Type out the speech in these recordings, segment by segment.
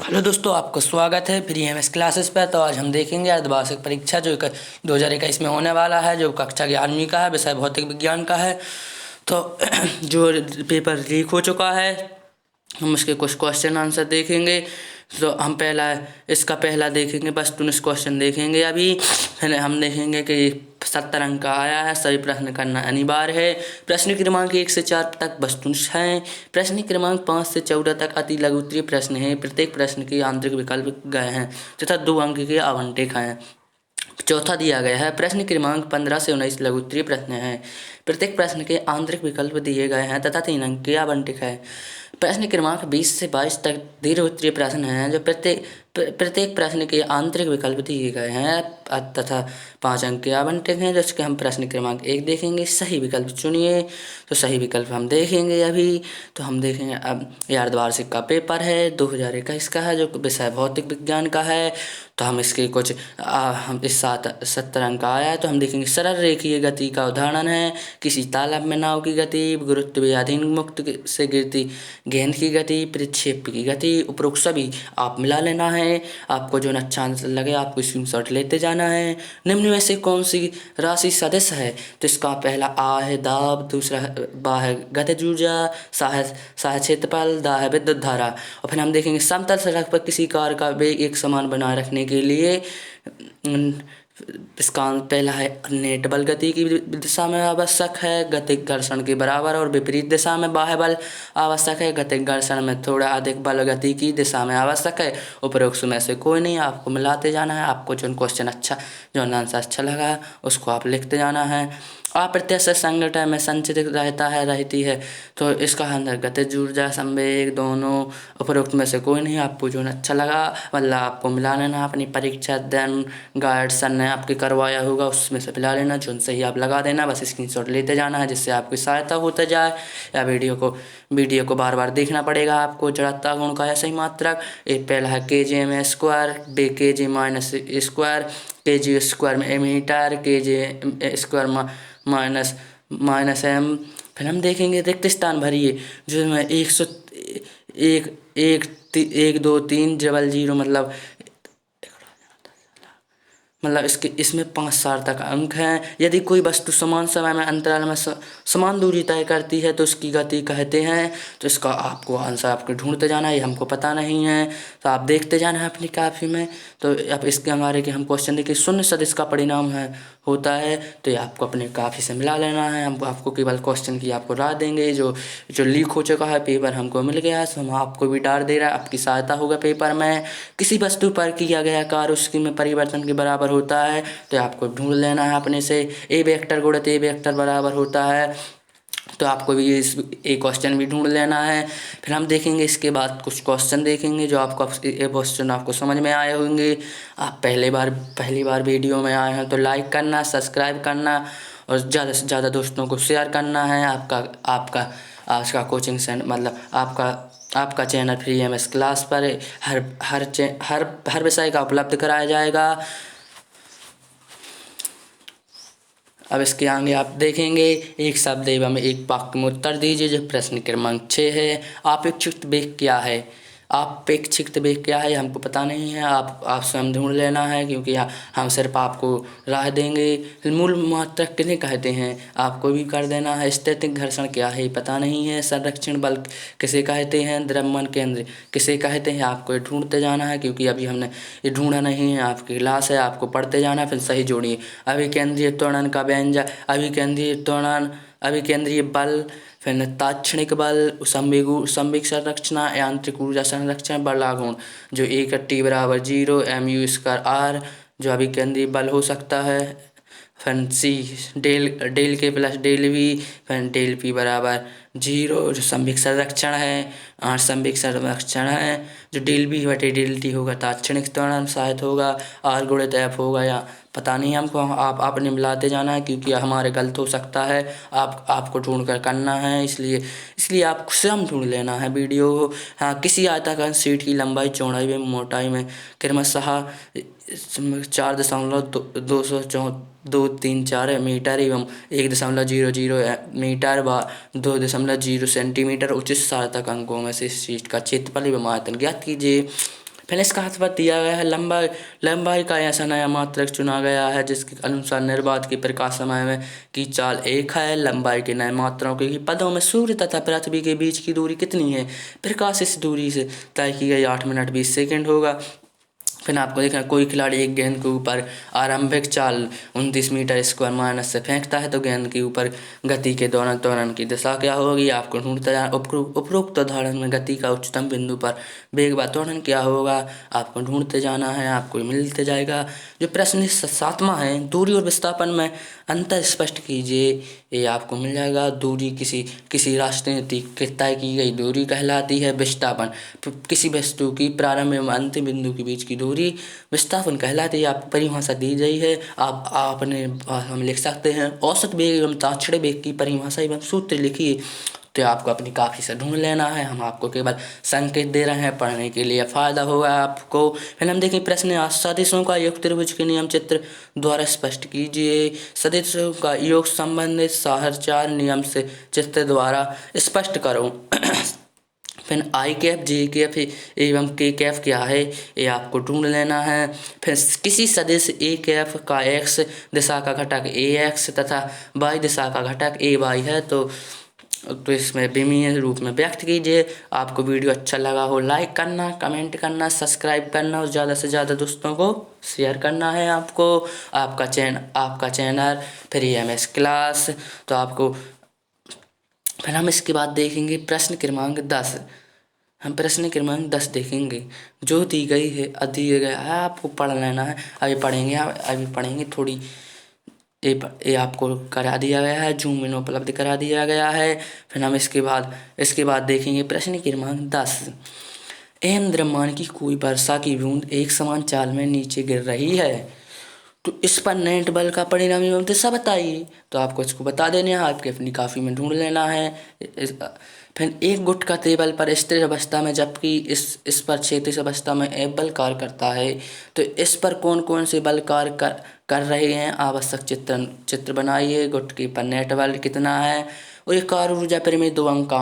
Hello दोस्तों, आपका स्वागत है फ्री एम एस क्लासेस पर। तो आज हम देखेंगे अर्धवार्षिक परीक्षा जो 2021 में होने वाला है, जो कक्षा 11वीं का है, विषय भौतिक विज्ञान का है। तो जो पेपर लीक हो चुका है, हम उसके कुछ क्वेश्चन आंसर देखेंगे। तो हम इसका पहला देखेंगे, वस्तुनिष्ठ क्वेश्चन देखेंगे। अभी पहले हम देखेंगे कि 70 अंक का आया है, सभी प्रश्न करना अनिवार्य है। प्रश्न क्रमांक 1 से 4 तक वस्तुनिष्ठ हैं। प्रश्न क्रमांक 5 से 14 तक अति लघु उत्तरीय प्रश्न हैं। प्रत्येक प्रश्न के आंतरिक विकल्प गए हैं तथा 2 अंक के आवंटित हैं। चौथा दिया गया है, प्रश्न क्रमांक 15 से 19 लघु उत्तरीय प्रश्न हैं। प्रत्येक प्रश्न के आंतरिक विकल्प दिए गए हैं तथा 3 अंक के आवंटित है। प्रश्न क्रमांक 20 से 22 तक दीर्घ उत्तरीय प्रश्न हैं, जो प्रत्येक प्रश्न के आंतरिक विकल्प दिए गए हैं तथा 5 अंक के आवंटित हैं। जिसके हम प्रश्न क्रमांक 1 देखेंगे, सही विकल्प चुनिए। तो सही विकल्प हम देखेंगे अभी। तो हम देखेंगे अब, यह अर्धवार्षिक का पेपर है, 2021 का है, जो विषय भौतिक विज्ञान का है। तो हम इसके कुछ हम इस 70 अंक का आया है। तो हम देखेंगे, सरल रेखीय गति का उदाहरण है किसी तालाब में नाव की गति, गुरुत्वाधीन मुक्त से गिरती गेंद की गति, प्रक्षेप की गति। उपरोक्त सभी आप मिला लेना है। आपको जो अच्छा आंसर लगे आपको स्क्रीनशॉट लेते जाना है। निम्न में से कौन सी राशि सदिश है? तो इसका पहला आ है दाब, दूसरा बा है गतिज ऊर्जा, सा है क्षेत्रफल, दा है विद्युत धारा। और फिर हम देखेंगे, समतल सड़क पर किसी कार का वेग एक समान बनाए रखने के लिए इसका पहला है नेट बल गति की दिशा में आवश्यक है, गतिक घर्षण के बराबर, और विपरीत दिशा में बाह्य बल आवश्यक है। गतिक घर्षण में थोड़ा अधिक बल गति की दिशा में आवश्यक है। उपरोक्त में से कोई नहीं, आपको मिलाते जाना है। आपको जो आंसर अच्छा लगा उसको आप लिखते जाना है। अप्रत्याशित संघटन में संचित रहती है। तो इसका आंसर गतिज ऊर्जा, संवेग दोनों। उपरोक्त में से कोई नहीं, आपको जो अच्छा लगा मतलब आपको मिला लेना। अपनी परीक्षा अध्ययन गाइड सर ने आपके करवाया होगा, उसमें से मिला लेना, जो सही आप लगा देना। बस स्क्रीनशॉट लेते जाना है, जिससे आपकी सहायता होते जाए। या वीडियो को बार बार देखना पड़ेगा आपको। जड़ता गुण का सही मात्रक, एक पहला है kgm स्क्वायर, बे kg minus square, kg square में metre, kg square minus M. फिर हम देखेंगे रिक्त स्थान भरिए, जिसमें 1 2 3 0 मतलब इसमें 5 सार्थक अंक हैं। यदि कोई वस्तु समान समय में अंतराल में समान दूरी तय करती है तो उसकी गति कहते हैं। तो इसका आपको आंसर आपको ढूंढते जाना है, ये हमको पता नहीं है, तो आप देखते जाना है अपनी कापी में। तो अब इसके हमारे के हम क्वेश्चन देखिए, शून्य सदिश का परिणाम होता है। तो ये आपको अपने कापी से मिला लेना है। हम आपको केवल क्वेश्चन की आपको राह देंगे। जो लीक हो चुका है पेपर हमको मिल गया है, तो हम आपको भी डाल दे रहा है। आपकी सहायता होगा पेपर में। किसी वस्तु पर किया गया कार्य उसकी में परिवर्तन के बराबर होता है। तो आपको ढूंढ लेना है अपने से। ए वेक्टर गुणित ए वेक्टर बराबर होता है। तो आपको भी एक क्वेश्चन भी ढूंढ लेना है। फिर हम देखेंगे इसके बाद कुछ क्वेश्चन देखेंगे जो आपको ये क्वेश्चन आपको समझ में आए होंगे। आप पहली बार वीडियो में आए हैं तो लाइक करना, सब्सक्राइब करना और ज़्यादा से ज़्यादा दोस्तों को शेयर करना है। आपका आज का कोचिंग सेंटर मतलब आपका channel free M S class पर हर विषय का उपलब्ध कराया जाएगा। अब इसके आगे आप देखेंगे, एक शब्द एवं एक वाक्य में उत्तर दीजिए। जो प्रश्न क्रमांक 6 है, अपेक्षित वेग क्या है? अपेक्षित वेग क्या है हमको पता नहीं है, आप स्वयं ढूंढ लेना है, क्योंकि हम सिर्फ आपको राह देंगे। मूल मात्रक किन्हें कहते हैं आपको भी कर देना है। स्थैतिक घर्षण क्या है पता नहीं है। संरक्षण बल किसे कहते हैं? द्रव्यमान केंद्र किसे कहते हैं? आपको ये ढूंढते जाना है, क्योंकि अभी हमने ये ढूंढा नहीं है। आपकी क्लास है, आपको पढ़ते जाना है, फिर सही जोड़िए। अभिकेंद्रीय त्वरण का व्यंजक, अभिकेंद्रीय त्वरण, अभिकेंद्रीय बल, फिर तात्क्षणिक बल, संवेग संरचना, यांत्रिक ऊर्जा संरक्षण, बलागुण जो एक टी बराबर 0 mu स्क्वायर आर जो अभिकेंद्रीय बल हो सकता है। फिर सी डेल के प्लस डेल वी, फिर डेल पी बराबर 0 जो संवेग संरक्षण है। संवेग संरक्षण है जो डेल बी बटे डेल टी होगा तात्क्षणिक त्वरण शायद होगा। आर गुणित एफ होगा या पता नहीं हमको। आपने मिलाते जाना है, क्योंकि हमारे गलत हो सकता है। आपको ढूंढ कर करना है, इसलिए आप स्वयं ढूंढ लेना है वीडियो। हाँ, किसी आयताकार शीट की लंबाई, चौड़ाई में, मोटाई में क्रमशः 4.234 मीटर एवं 1.00 मीटर व 2.0 सेंटीमीटर उचित सार्थक अंकों में से शीट का क्षेत्रफल एवं आयतन ज्ञात कीजिए। फिर इसका अथवा दिया गया है लंबाई का ऐसा नया मात्रक चुना गया है जिसके अनुसार निर्बाध की प्रकाश समय में की चाल 1 है। लंबाई के नए मात्राओं के पदों में सूर्य तथा पृथ्वी के बीच की दूरी कितनी है? प्रकाश इस दूरी से तय की गई 8 मिनट 20 सेकंड होगा। फिर आपको देखना, कोई खिलाड़ी एक गेंद के ऊपर आरंभिक चाल 29 मीटर स्क्वायर माइनस से फेंकता है तो गेंद के ऊपर गति के दौरान त्वरण की दिशा क्या होगी? आपको ढूंढते जाना। उपरोक्त उदाहरण में गति का उच्चतम बिंदु पर वेग व त्वरण क्या होगा? आपको ढूंढते जाना है, आपको मिलते जाएगा। जो प्रश्न 7वां है, दूरी और विस्थापन में अंतर स्पष्ट कीजिए। ये आपको मिल जाएगा। दूरी किसी रास्ते की तय की गई दूरी कहलाती है। विस्थापन किसी वस्तु की प्रारंभ एवं अंतिम बिंदु के बीच की दूरी विस्थापन कहलाती है। आपको परिभाषा दी गई है, आप अपने भाषा में लिख सकते हैं। औसत वेग एवं ताक्षणिक वेग की परिभाषा एवं सूत्र लिखिए। तो आपको अपनी कॉपी से ढूंढ लेना है, हम आपको केवल संकेत दे रहे हैं, पढ़ने के लिए फ़ायदा होगा आपको। फिर हम देखें प्रश्न, सदिशों का योग त्रिभुज के नियम चित्र द्वारा स्पष्ट कीजिए। सदिशों का योग संबंधित सहरचार नियम से चित्र द्वारा स्पष्ट करो। फिर आई कैफ जे कैफ एवं के कैफ क्या है, ये आपको ढूंढ लेना है। फिर किसी सदिश ए कैफ का एक्स दिशा का घटक ए एक्स तथा वाई दिशा का घटक ए वाई है तो इसमें विमीय रूप में व्यक्त कीजिए। आपको वीडियो अच्छा लगा हो लाइक करना, कमेंट करना, सब्सक्राइब करना और ज़्यादा से ज़्यादा दोस्तों को शेयर करना है। आपको आपका चैनल फ्री एमएस क्लास। तो आपको फिर हम इसके बाद देखेंगे प्रश्न क्रमांक 10। हम प्रश्न क्रमांक 10 देखेंगे, जो दी गई है दिया गया है, आपको पढ़ लेना है। अभी पढ़ेंगे थोड़ी। ये आपको करा दिया गया है, जूम इन उपलब्ध करा दिया गया है। फिर हम इसके बाद देखेंगे प्रश्न क्रमांक 10। एम द्रव्यमान की कोई वर्षा की बूंद एक समान चाल में नीचे गिर रही है तो इस पर नेट बल का परिणाम एवं दिशा बताइए। तो आपको इसको बता देना है, आपके अपनी काफ़ी में ढूंढ लेना है। फिर एक गुट का टेबल पर स्थिर अवस्था में जबकि इस पर क्षैतिज अवस्था में F बल कार्य करता है तो इस पर कौन कौन से बल कार्य कर रहे हैं? आवश्यक चित्र बनाइए। गुट के पर नेट बल कितना है और ये कार्य ऊर्जा पर में 2 अंक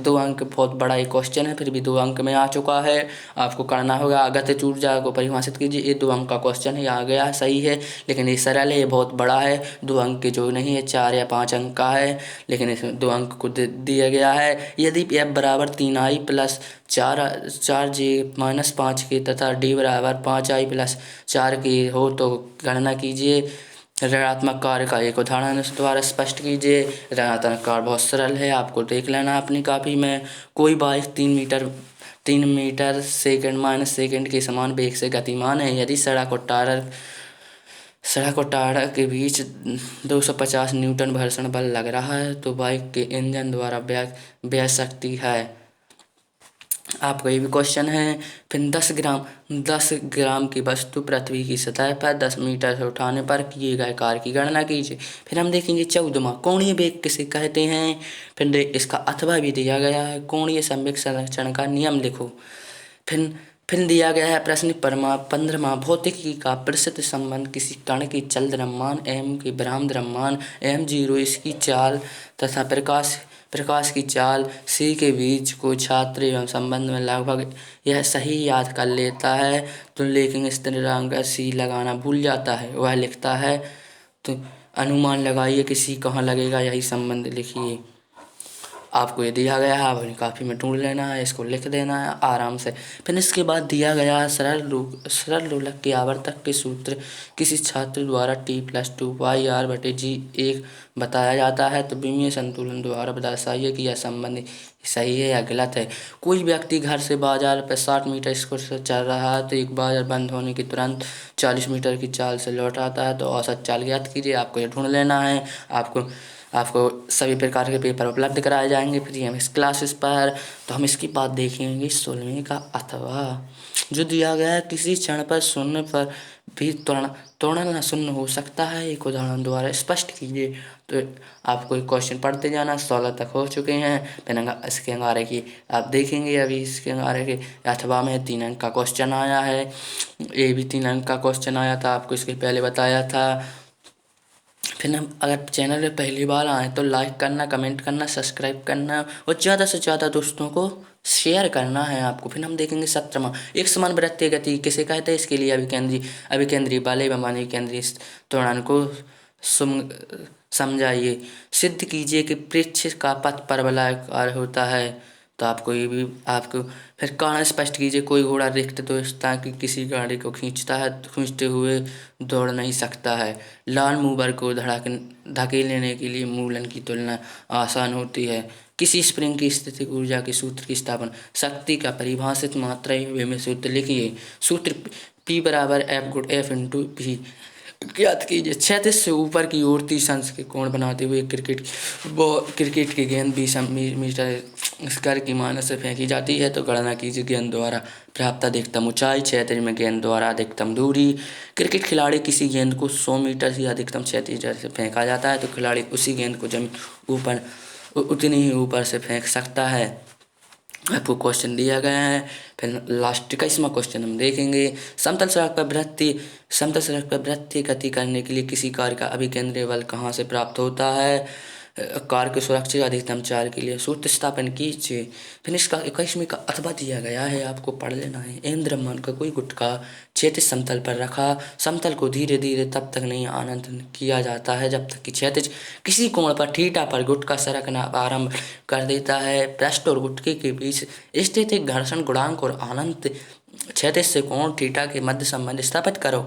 दो अंक बहुत बड़ा एक क्वेश्चन है, फिर भी 2 अंक में आ चुका है। आपको करना होगा गतिज ऊर्जा को परिभाषित कीजिए। ये 2 अंक का क्वेश्चन है, आ गया सही है, लेकिन ये सरल है, ये बहुत बड़ा है। 2 अंक के जो नहीं है, 4 या 5 अंक का है, लेकिन इसमें 2 अंक को दिया गया है। यदि F बराबर 3i प्लस 4j माइनस 5 के तथा D बराबर 5i प्लस 4 के हो तो गणना कीजिए। ऋणात्मक कार्य का एक उदाहरण इस द्वारा स्पष्ट कीजिए। ऋणात्मक कार्य बहुत सरल है, आपको देख लेना अपनी कॉपी में। कोई bike 3 metre second minus second के समान वेग से गतिमान है। यदि सड़क और टायर के बीच 250 न्यूटन घर्षण बल लग रहा है तो बाइक के इंजन द्वारा व्यय शक्ति है। आपका ये भी क्वेश्चन है। फिर 10 ग्राम की वस्तु पृथ्वी की सतह पर 10 मीटर से उठाने पर किए गए कार्य की गणना कीजिए। फिर हम देखेंगे 14वां, कोणीय वेग किसे कहते हैं। फिर इसका अथवा भी दिया गया है, कोणीय संवेग संरक्षण का नियम लिखो। फिर दिया गया है प्रश्न 15वां, भौतिकी का प्रसिद्ध संबंध किसी कण की चल द्रव्यमान m के विराम द्रव्यमान m0 इसकी चाल तथा प्रकाश की चाल c के बीच को छात्र एवं संबंध में लगभग यह सही याद कर लेता है तो लेकिन स्थिरांक c लगाना भूल जाता है, वह लिखता है। तो अनुमान लगाइए कि c कहाँ लगेगा, यही संबंध लिखिए। आपको ये दिया गया है, आप अपनी कॉपी में ढूंढ लेना है, इसको लिख देना है आराम से। फिर इसके बाद दिया गया है सरल लोलक के आवर्तक के सूत्र किसी छात्र द्वारा T+2πr/g1 बताया जाता है तो विमीय संतुलन द्वारा दर्शाइए कि यह संबंध सही है या गलत है। कोई व्यक्ति घर से बाजार पर 60 मीटर स्पीड से चल रहा है तो एक बाजार बंद होने के तुरंत 40 मीटर की चाल से लौट आता है तो औसत चाल ज्ञात कीजिए। आपको ये ढूंढ लेना है। आपको सभी प्रकार के पेपर उपलब्ध कराए जाएंगे फ्री एमएस क्लासेस पर। तो हम इसकी बात देखेंगे 16वें का अथवा, जो दिया गया है किसी क्षण पर शून्य पर भी त्वरण शून्य हो सकता है, एक उदाहरण द्वारा स्पष्ट कीजिए। तो आपको एक क्वेश्चन पढ़ते जाना, 16 तक हो चुके हैं। फिर इसके आगे की आप देखेंगे। अभी इसके आगे के अथवा में 3 अंक का क्वेश्चन आया है, ये भी 3 अंक का क्वेश्चन आया था, आपको इसके पहले बताया था। फिर हम अगर चैनल पे पहली बार आए तो लाइक करना, कमेंट करना, सब्सक्राइब करना और ज़्यादा से ज़्यादा दोस्तों को शेयर करना है आपको। फिर हम देखेंगे 17वां, एक समान वृत्तीय गति किसे कहते हैं, इसके लिए अभिकेंद्री बल एवं अनिकेंद्री त्वरण को समझाइए। सिद्ध कीजिए कि पृष्ठ का पथ परवलयाकार होता है। तो आपको ये भी आपको फिर कारण स्पष्ट कीजिए, कोई घोड़ा रिक्त तो ताकि किसी गाड़ी को खींचते हुए दौड़ नहीं सकता है। लाल मूवर को धकेलने के लिए मूलन की तुलना आसान होती है। किसी स्प्रिंग की स्थितिक ऊर्जा के सूत्र की स्थापना, शक्ति का परिभाषित मात्रा में सूत्र लिखिए। सूत्र P बराबर F×F ज्ञात कीजिए। 36 से ऊपर की ओर 30 अंश के कोण बनाते हुए क्रिकेट की गेंद 20 मीटर स्क्वायर की मानस से फेंकी जाती है। तो गणना कीजिए गेंद द्वारा प्राप्त अधिकतम ऊंचाई, क्षैतिज में गेंद द्वारा अधिकतम दूरी। क्रिकेट खिलाड़ी किसी गेंद को 100 मीटर से अधिकतम क्षैतिज से फेंका जाता है, तो खिलाड़ी उसी गेंद को जमीन ऊपर उतनी ही ऊपर से फेंक सकता है। आपको क्वेश्चन दिया गया है। फिर लास्ट 21वां क्वेश्चन हम देखेंगे। समतल सड़क पर वृत्तीय गति करने के लिए किसी कार का अभिकेंद्री बल कहाँ से प्राप्त होता है। कार के सुरक्षित अधिकतम चाल के लिए सूत्र स्थापन कीजिए। फिर इसका 21वें का अथवा दिया गया है, आपको पढ़ लेना है। इंद्रमान का कोई गुटका क्षैतिज समतल पर रखा, समतल को धीरे धीरे तब तक नहीं आनंद किया जाता है जब तक कि क्षैतिज किसी कोण पर थीटा पर गुटका सरकना आरंभ कर देता है। पृष्ठ और गुटके के बीच स्थित एक घर्षण गुणांक और आनंद क्षैतिज से कोण थीटा के मध्य संबंध स्थापित करो।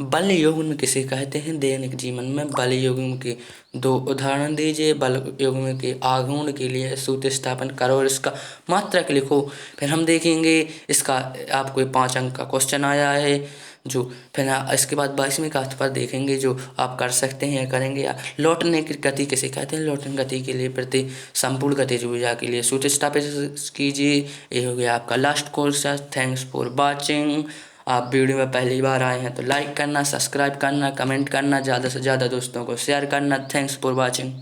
बल युग्म किसे कहते हैं, दैनिक जीवन में बल युग्म के 2 उदाहरण दीजिए। बल युग्म के आघूर्ण के लिए सूत्र स्थापन करो और इसका मात्रक लिखो। फिर हम देखेंगे इसका आपको 5 अंक का क्वेश्चन आया है जो फिर इसके बाद 22वें का पर देखेंगे जो आप कर सकते हैं या करेंगे। लौटने की गति किसे कहते हैं, लौटने गति के लिए प्रति संपूर्ण गतिज ऊर्जा के लिए सूत्र स्थापित कीजिए। ये हो गया आपका last course. Thanks for watching. आप वीडियो में पहली बार आए हैं तो लाइक करना, सब्सक्राइब करना, कमेंट करना, ज़्यादा से ज़्यादा दोस्तों को शेयर करना। Thanks for watching.